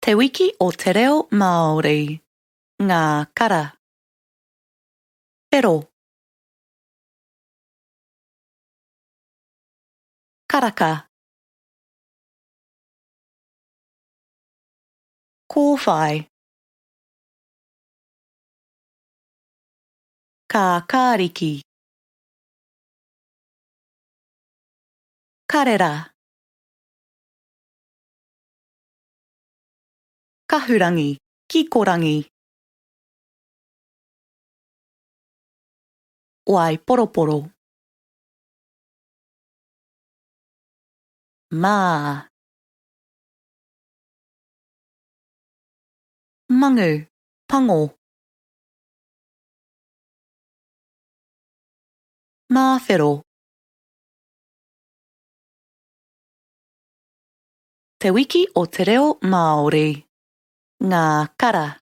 Te wiki o te reo Māori, ngā kara. Pero. Karaka. Kōwhai. Ka kāriki. Karera. Kahurangi, kikorangi. Wai poroporo. Mā. Mangu, pango. Māwhero. Te wiki o te reo Māori, ngā kara.